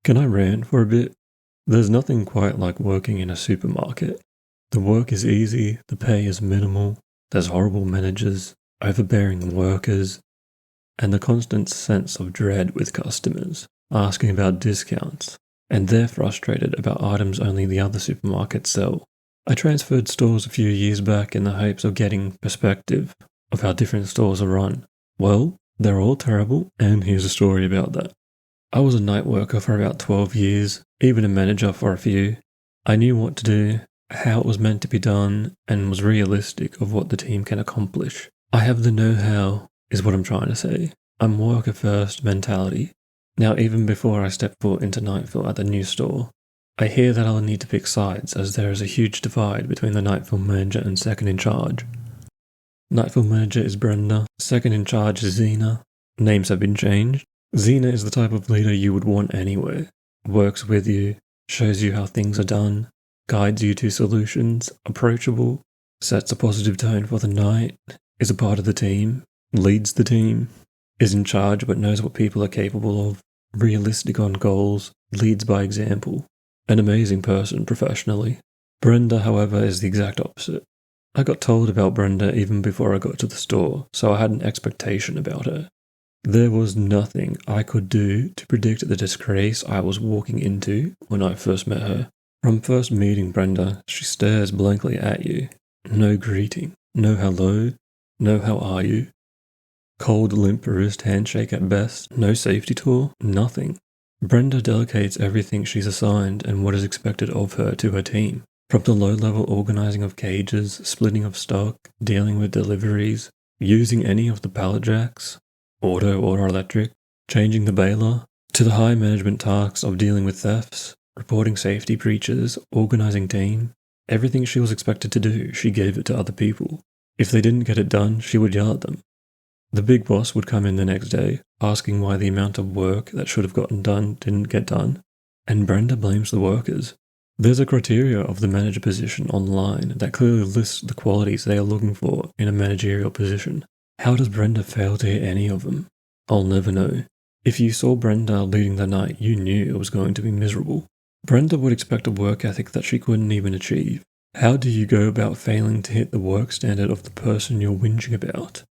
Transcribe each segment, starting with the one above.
Can I rant for a bit? There's nothing quite like working in a supermarket. The work is easy, the pay is minimal, there's horrible managers, overbearing workers, and the constant sense of dread with customers, asking about discounts, and they're frustrated about items only the other supermarkets sell. I transferred stores a few years back in the hopes of getting perspective of how different stores are run. Well, they're all terrible, and here's a story about that. I was a night worker for about 12 years, even a manager for a few. I knew what to do, how it was meant to be done, and was realistic of what the team can accomplish. I have the know-how, is what I'm trying to say. I'm worker-first mentality. Now, even before I step foot into Nightfill at the new store, I hear that I'll need to pick sides as there is a huge divide between the Nightfill manager and second in charge. Nightfill manager is Brenda, second in charge is Zena. Names have been changed. Zena is the type of leader you would want anywhere. Works with you, shows you how things are done, guides you to solutions, approachable, sets a positive tone for the night, is a part of the team, leads the team, is in charge but knows what people are capable of, realistic on goals, leads by example. An amazing person professionally. Brenda, however, is the exact opposite. I got told about Brenda even before I got to the store, so I had an expectation about her. There was nothing I could do to predict the disgrace I was walking into when I first met her. From first meeting Brenda, she stares blankly at you. No greeting, no hello, no how are you. Cold limp wrist handshake at best, no safety tour, nothing. Brenda delegates everything she's assigned and what is expected of her to her team. From the low-level organising of cages, splitting of stock, dealing with deliveries, using any of the pallet jacks, auto or electric, changing the baler, to the high management tasks of dealing with thefts, reporting safety breaches, organising team. Everything she was expected to do, she gave it to other people. If they didn't get it done, she would yell at them. The big boss would come in the next day, asking why the amount of work that should have gotten done didn't get done, and Brenda blames the workers. There's a criteria of the manager position online that clearly lists the qualities they are looking for in a managerial position. How does Brenda fail to hit any of them? I'll never know. If you saw Brenda leading the night, you knew it was going to be miserable. Brenda would expect a work ethic that she couldn't even achieve. How do you go about failing to hit the work standard of the person you're whinging about?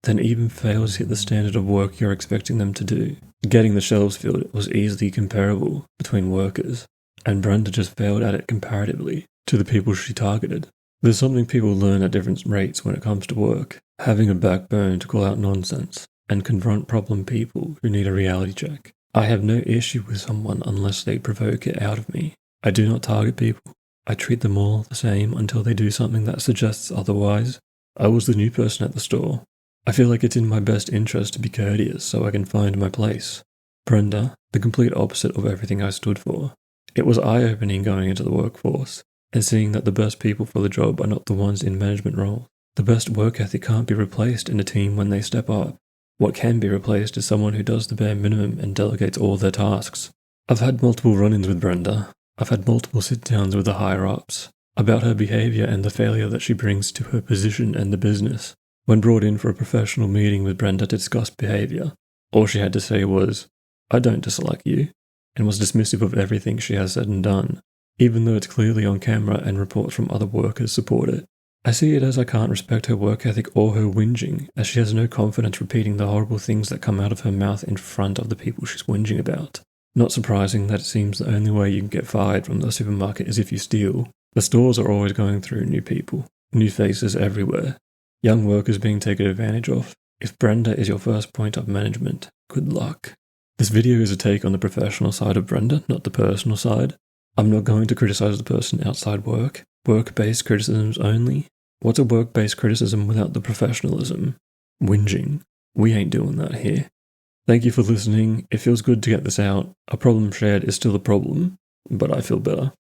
Then even fail to hit the standard of work you're expecting them to do. Getting the shelves filled was easily comparable between workers, and Brenda just failed at it comparatively to the people she targeted. There's something people learn at different rates when it comes to work. Having a backbone to call out nonsense and confront problem people who need a reality check. I have no issue with someone unless they provoke it out of me. I do not target people. I treat them all the same until they do something that suggests otherwise. I was the new person at the store. I feel like it's in my best interest to be courteous so I can find my place. Brenda, the complete opposite of everything I stood for. It was eye-opening going into the workforce and seeing that the best people for the job are not the ones in management roles. The best work ethic can't be replaced in a team when they step up. What can be replaced is someone who does the bare minimum and delegates all their tasks. I've had multiple run-ins with Brenda. I've had multiple sit-downs with the higher-ups about her behaviour and the failure that she brings to her position and the business. When brought in for a professional meeting with Brenda to discuss behaviour, all she had to say was, "I don't dislike you," and was dismissive of everything she has said and done, even though it's clearly on camera and reports from other workers support it. I see it as I can't respect her work ethic or her whinging, as she has no confidence repeating the horrible things that come out of her mouth in front of the people she's whinging about. Not surprising that it seems the only way you can get fired from the supermarket is if you steal. The stores are always going through new people, new faces everywhere, young workers being taken advantage of. If Brenda is your first point of management, good luck. This video is a take on the professional side of Brenda, not the personal side. I'm not going to criticize the person outside work. Work-based criticisms only. What's a work-based criticism without the professionalism? Whinging. We ain't doing that here. Thank you for listening. It feels good to get this out. A problem shared is still a problem, but I feel better.